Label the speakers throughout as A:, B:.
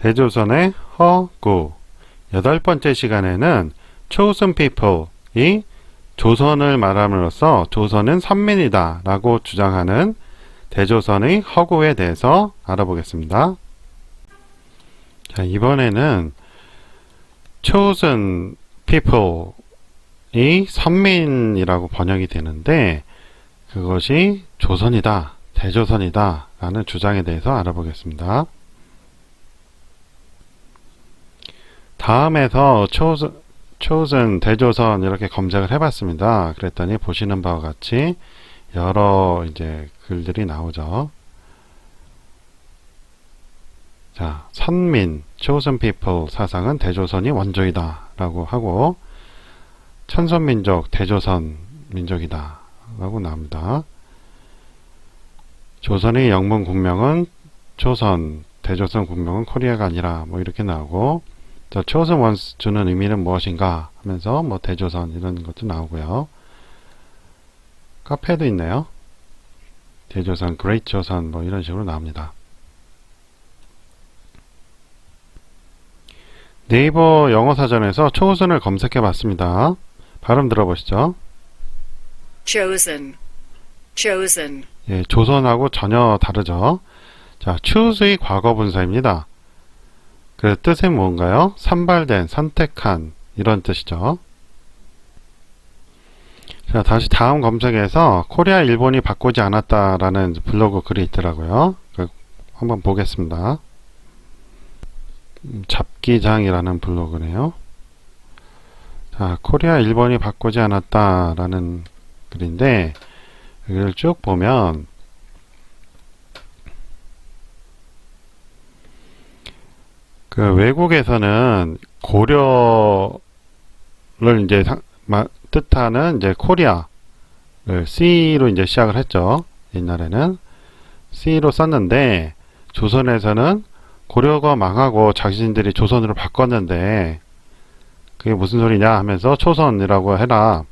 A: 대조선의 허구. 8번째 시간에는 chosen people이 조선을 말함으로써 조선은 선민이다 라고 주장하는 대조선의 허구에 대해서 알아보겠습니다. 자, 이번에는 chosen people이 선민이라고 번역이 되는데 그것이 조선이다, 대조선이다 라는 주장에 대해서 알아보겠습니다. 다음에서 chosen, 대조선 이렇게 검색을 해봤습니다. 그랬더니 보시는 바와 같이 여러 이제 글들이 나오죠. 자, 선민, chosen people 사상은 대조선이 원조이다 라고 하고 천선민족, 대조선 민족이다 라고 나옵니다. 조선의 영문 국명은 조선, 대조선 국명은 코리아가 아니라 뭐 이렇게 나오고 자, chosen ones 주는 의미는 무엇인가 하면서 뭐 대조선 이런 것도 나오고요. 카페도 있네요. 대조선, great 조선 뭐 이런 식으로 나옵니다. 네이버 영어 사전에서 chosen을 검색해 봤습니다. 발음 들어보시죠.
B: chosen, chosen,
A: 예, 조선하고 전혀 다르죠. 자, choose의 과거 분사입니다. 그 뜻은 뭔가요? 선발된, 선택한 이런 뜻이죠. 자, 다시 다음 검색에서 코리아 일본이 바꾸지 않았다라는 블로그 글이 있더라고요. 한번 보겠습니다. 잡기장이라는 블로그네요. 자, 코리아 일본이 바꾸지 않았다라는 글인데 여기를 쭉 보면 그 외국에서는 고려를 이제 뜻하는 이제 코리아를 C로 이제 시작을 했죠. 옛날에는 C로 썼는데 조선에서는 고려가 망하고 자신들이 조선으로 바꿨는데 그게 무슨 소리냐 하면서 초선이라고 해라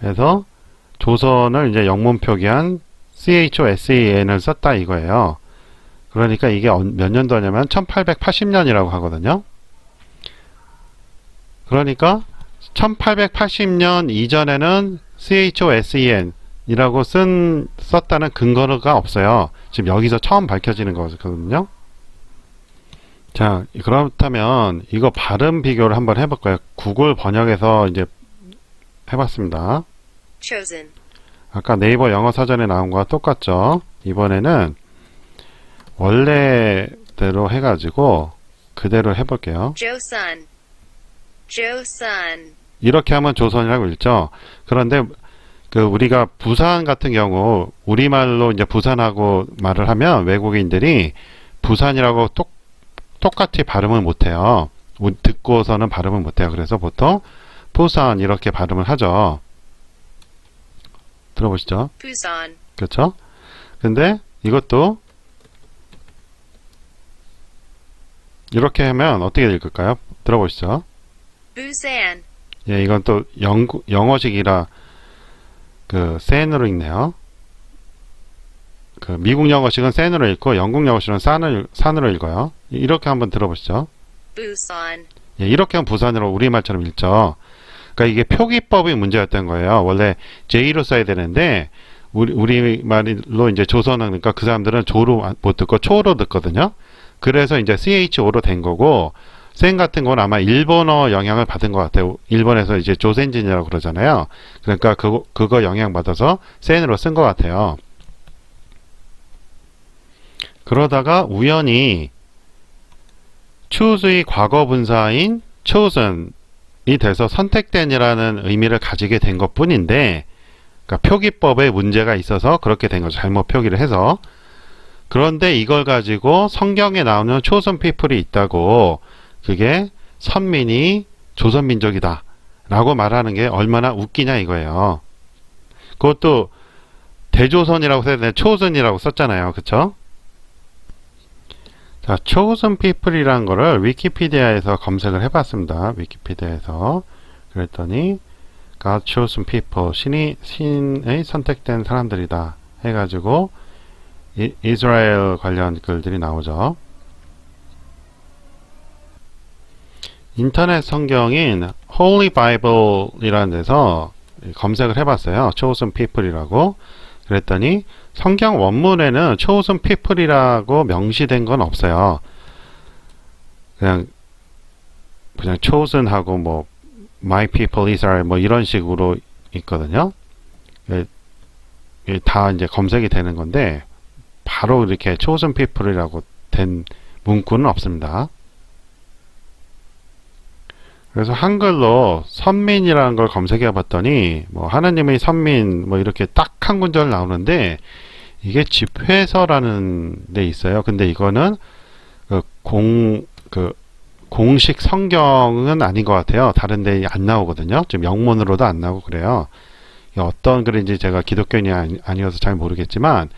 A: 해서 조선을 이제 영문 표기한 CHOSEN을 썼다 이거예요. 그러니까 이게 몇 년도냐면 1880년이라고 하거든요. 그러니까 1880년 이전에는 CHOSEN 이라고 썼다는 근거가 없어요. 지금 여기서 처음 밝혀지는 거거든요. 자, 그렇다면 이거 발음 비교를 한번 해볼까요? 구글 번역에서 이제 해봤습니다.
B: chosen,
A: 아까 네이버 영어 사전에 나온 거와 똑같죠? 이번에는 원래대로 해가지고 그대로 해볼게요.
B: joseon, joseon,
A: 이렇게 하면 조선이라고 읽죠. 그런데 그 우리가 부산 같은 경우 우리말로 이제 부산하고 말을 하면 외국인들이 부산이라고 똑같이 발음을 못해요. 듣고서는 발음을 못해요. 그래서 보통 부산 이렇게 발음을 하죠. 들어보시죠.
B: busan,
A: 그렇죠? 근데 이것도 이렇게 하면 어떻게 읽을까요? 들어보시죠.
B: busan,
A: 예, 이건 또 영어식이라 그 센으로 읽네요. 그 미국 영어식은 센으로 읽고 영국 영어식은 산으로 읽어요. 이렇게 한번 들어보시죠.
B: busan,
A: 예, 이렇게 하면 부산으로 우리말처럼 읽죠. 그러니까 이게 표기법이 문제였던 거예요. 원래 J로 써야 되는데 우리말로 이제 조선은 그러니까 그 사람들은 조로 못 듣고 초로 듣거든요. 그래서 이제 CHO로 된 거고 센 같은 건 아마 일본어 영향을 받은 것 같아요. 일본에서 이제 조센진이라고 그러잖아요. 그러니까 그거 영향 받아서 센으로 쓴 것 같아요. 그러다가 우연히 choose의 과거 분사인 chosen이 돼서 선택된이라는 의미를 가지게 된 것 뿐인데 그러니까 표기법에 문제가 있어서 그렇게 된 거죠. 잘못 표기를 해서. 그런데 이걸 가지고 성경에 나오는 chosen people이 있다고 그게 선민이 조선민족이다 라고 말하는 게 얼마나 웃기냐 이거예요. 그것도 대조선이라고 써야 되는데 chosen이라고 썼잖아요. 그쵸? 자, chosen people이라는 거를 위키피디아에서 검색을 해봤습니다. 위키피디아에서. 그랬더니 God chosen people, 신의 선택된 사람들이다 해가지고 이스라엘 관련 글들이 나오죠. 인터넷 성경인 Holy Bible이라는 데서 검색을 해봤어요. Chosen People이라고. 그랬더니 성경 원문에는 Chosen People이라고 명시된 건 없어요. 그냥 chosen하고 뭐 My people Israel 뭐 이런 식으로 있거든요. 다 이제 검색이 되는 건데 바로 이렇게 chosen people이라고 된 문구는 없습니다. 그래서 한글로 선민이라는 걸 검색해 봤더니 뭐 하나님의 선민 뭐 이렇게 딱 한 군절 나오는데 이게 집회서라는 데 있어요. 근데 이거는 공식 성경은 아닌 것 같아요. 다른 데 안 나오거든요. 지금 영문으로도 안 나오고 그래요. 어떤 글인지 제가 기독교인이 아니어서 잘 모르겠지만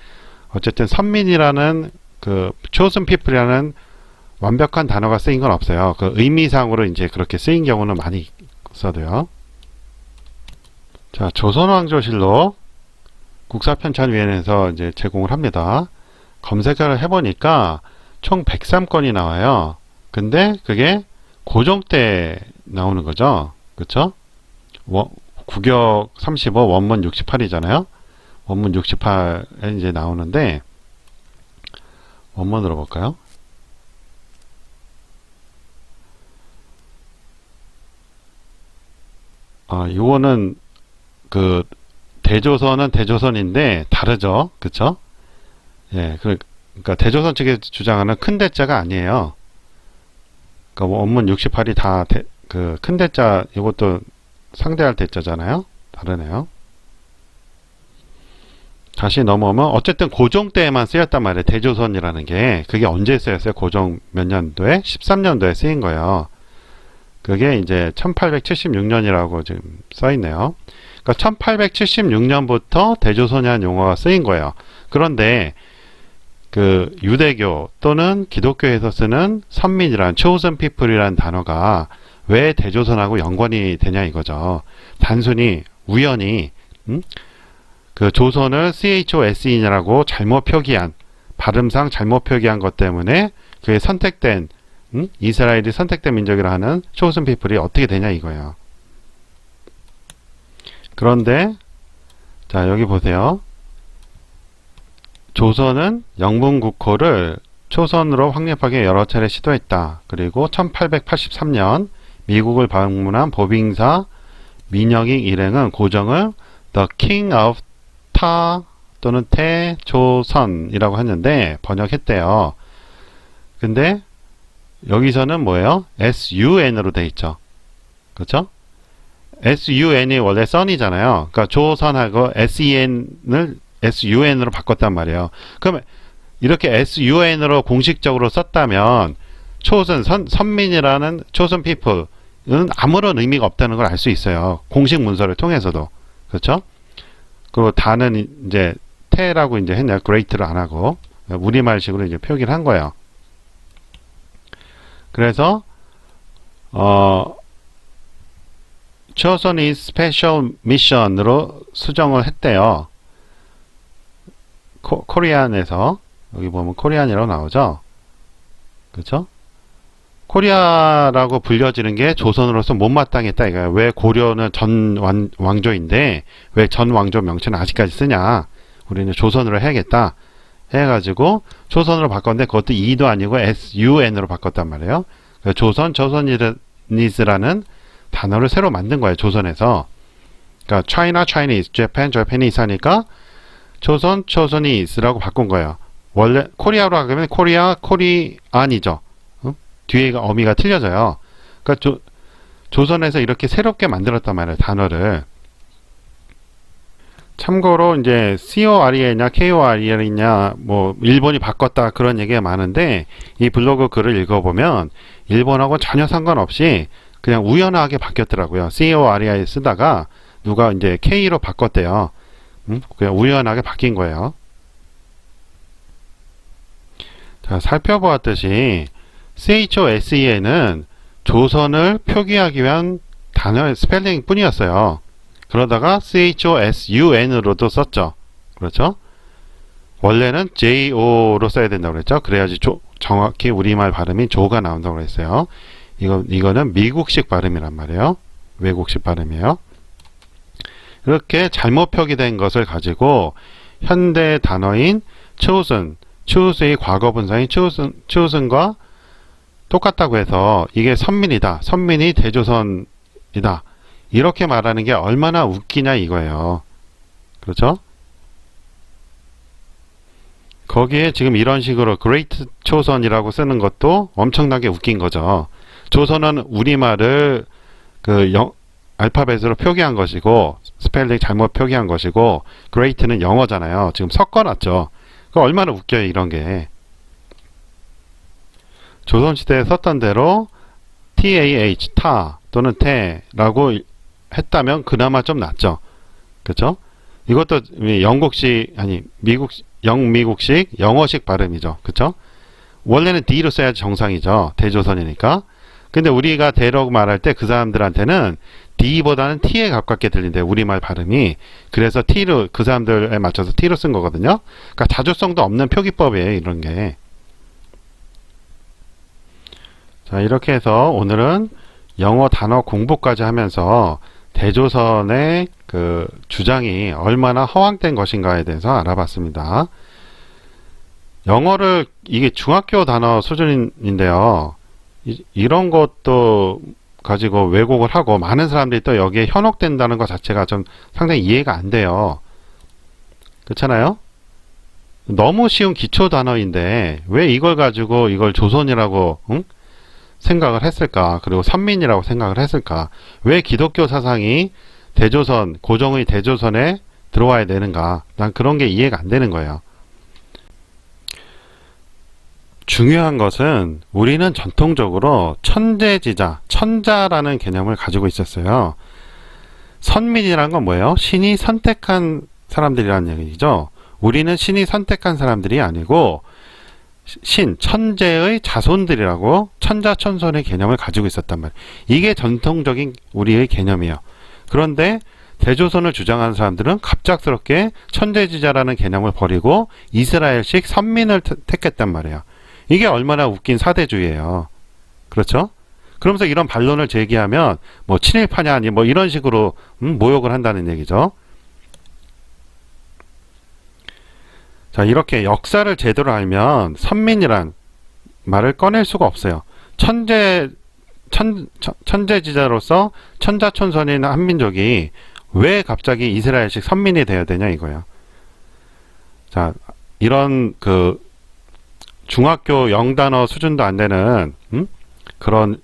A: 어쨌든 선민이라는 chosen people이라는 완벽한 단어가 쓰인 건 없어요. 그 의미상으로 이제 그렇게 쓰인 경우는 많이 있어도요. 자, 조선왕조실록 국사편찬위원회에서 이제 제공을 합니다. 검색을 해보니까 총 103건이 나와요. 근데 그게 고종 때 나오는 거죠. 그쵸? 국역 35, 원문 68이잖아요. 원문 68에 이제 나오는데, 원문으로 볼까요? 요거는 대조선은 대조선인데 다르죠. 그쵸? 예, 그러니까 대조선 측에 주장하는 큰 대자가 아니에요. 그러니까 원문 68이 다 큰 대자, 이것도 상대할 대자잖아요. 다르네요. 다시 넘어오면 어쨌든 고종 때에만 쓰였단 말이에요. 대조선이라는 게. 그게 언제 쓰였어요? 고종 몇 년도에? 13년도에 쓰인 거예요. 그게 이제 1876년이라고 지금 써있네요. 그러니까 1876년부터 대조선이라는 용어가 쓰인 거예요. 그런데 유대교 또는 기독교에서 쓰는 선민이란 chosen people이라는 단어가 왜 대조선하고 연관이 되냐 이거죠. 단순히 우연히 조선을 CHOSE라고 잘못 표기한 발음상 잘못 표기한 것 때문에 그게 선택된 이스라엘이 선택된 민족이라 하는 chosen people이 어떻게 되냐 이거예요. 그런데 자 여기 보세요. 조선은 영문국호를 초선으로 확립하기 여러 차례 시도했다. 그리고 1883년 미국을 방문한 보빙사 민영익 일행은 고정을 The King of 타 또는 태조선이라고 했는데 번역했대요. 근데 여기서는 뭐예요? SUN으로 돼 있죠. 그렇죠? SUN이 원래 선이잖아요. 그러니까 조선하고 SEN을 SUN으로 바꿨단 말이에요. 그러면 이렇게 SUN으로 공식적으로 썼다면 초선 선민이라는 chosen people은 아무런 의미가 없다는 걸 알 수 있어요. 공식 문서를 통해서도. 그렇죠? 그리고 다는 이제 태라고 이제 했냐, great를 안 하고 우리말식으로 이제 표기를 한 거예요. 그래서 chosen is special mission으로 수정을 했대요. 코리안에서 여기 보면 코리안이라고 나오죠. 그렇죠? 코리아라고 불려지는 게 조선으로서 못마땅했다 이거예요. 왜 고려는 전 왕조인데 왜 전 왕조 명칭을 아직까지 쓰냐? 우리는 조선으로 해야겠다 해가지고 조선으로 바꿨는데 그것도 E도 아니고 SUN으로 바꿨단 말이에요. 조선이즈라는 단어를 새로 만든 거예요. 조선에서. 그러니까 China, Chinese, Japan, Japanese 하니까 Chinese,라고 바꾼 거예요. 원래 코리아로 하면 코리아, 코리안이죠. 뒤에 어미가 틀려져요. 그러니까 조선에서 이렇게 새롭게 만들었단 말이에요. 단어를. 참고로 이제 CORE냐 KORE냐 뭐 일본이 바꿨다 그런 얘기가 많은데 이 블로그 글을 읽어보면 일본하고 전혀 상관없이 그냥 우연하게 바뀌었더라고요. CORE에 쓰다가 누가 이제 K로 바꿨대요. 그냥 우연하게 바뀐 거예요. 자, 살펴보았듯이 CHOSE는 조선을 표기하기 위한 단어의 스펠링 뿐이었어요. 그러다가 CHOSUN으로도 썼죠. 그렇죠? 원래는 JO로 써야 된다고 그랬죠. 그래야지 정확히 우리말 발음이 조가 나온다고 그랬어요. 이거는 미국식 발음이란 말이에요. 외국식 발음이에요. 이렇게 잘못 표기된 것을 가지고 현대 단어인 choosen의 과거분사인 choosen과 똑같다고 해서 이게 선민이다. 선민이 대조선이다. 이렇게 말하는 게 얼마나 웃기냐 이거예요. 그렇죠? 거기에 지금 이런 식으로 Great 조선이라고 쓰는 것도 엄청나게 웃긴 거죠. 조선은 우리말을 알파벳으로 표기한 것이고 스펠링 잘못 표기한 것이고 Great는 영어잖아요. 지금 섞어놨죠. 그 얼마나 웃겨요 이런 게. 조선시대에 썼던 대로 TAH 타 또는 태라고 했다면 그나마 좀 낫죠. 그렇죠? 이것도 영국식 아니 영미국식 영어식 발음이죠. 그렇죠? 원래는 D로 써야지 정상이죠. 대조선이니까. 근데 우리가 대라고 말할 때 그 사람들한테는 D보다는 T에 가깝게 들린대요. 우리말 발음이. 그래서 T로 그 사람들에 맞춰서 T로 쓴 거거든요. 그러니까 자주성도 없는 표기법이에요. 이런 게. 자, 이렇게 해서 오늘은 영어 단어 공부까지 하면서 대조선의 그 주장이 얼마나 허황된 것인가에 대해서 알아봤습니다. 영어를 이게 중학교 단어 수준인데요. 이런 것도 가지고 왜곡을 하고 많은 사람들이 또 여기에 현혹된다는 것 자체가 좀 상당히 이해가 안 돼요. 그렇잖아요? 너무 쉬운 기초 단어인데 왜 이걸 가지고 이걸 조선이라고 생각을 했을까? 그리고 선민이라고 생각을 했을까? 왜 기독교 사상이 대조선, 고정의 대조선에 들어와야 되는가? 난 그런 게 이해가 안 되는 거예요. 중요한 것은 우리는 전통적으로 천재지자, 천자라는 개념을 가지고 있었어요. 선민이란 건 뭐예요? 신이 선택한 사람들이라는 얘기죠. 우리는 신이 선택한 사람들이 아니고 천재의 자손들이라고 천자천손의 개념을 가지고 있었단 말이에요. 이게 전통적인 우리의 개념이에요. 그런데 대조선을 주장하는 사람들은 갑작스럽게 천재지자라는 개념을 버리고 이스라엘식 선민을 택했단 말이에요. 이게 얼마나 웃긴 사대주의예요. 그렇죠? 그러면서 이런 반론을 제기하면 뭐 친일파냐 아니 뭐 이런 식으로 모욕을 한다는 얘기죠. 자, 이렇게 역사를 제대로 알면 선민이란 말을 꺼낼 수가 없어요. 천재지자로서 천자천선인 한민족이 왜 갑자기 이스라엘식 선민이 되어야 되냐 이거예요. 자, 이런 중학교 영단어 수준도 안 되는 그런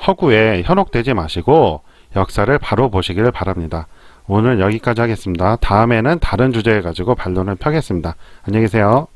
A: 허구에 현혹되지 마시고 역사를 바로 보시기를 바랍니다. 오늘 여기까지 하겠습니다. 다음에는 다른 주제 가지고 반론을 펴겠습니다. 안녕히 계세요.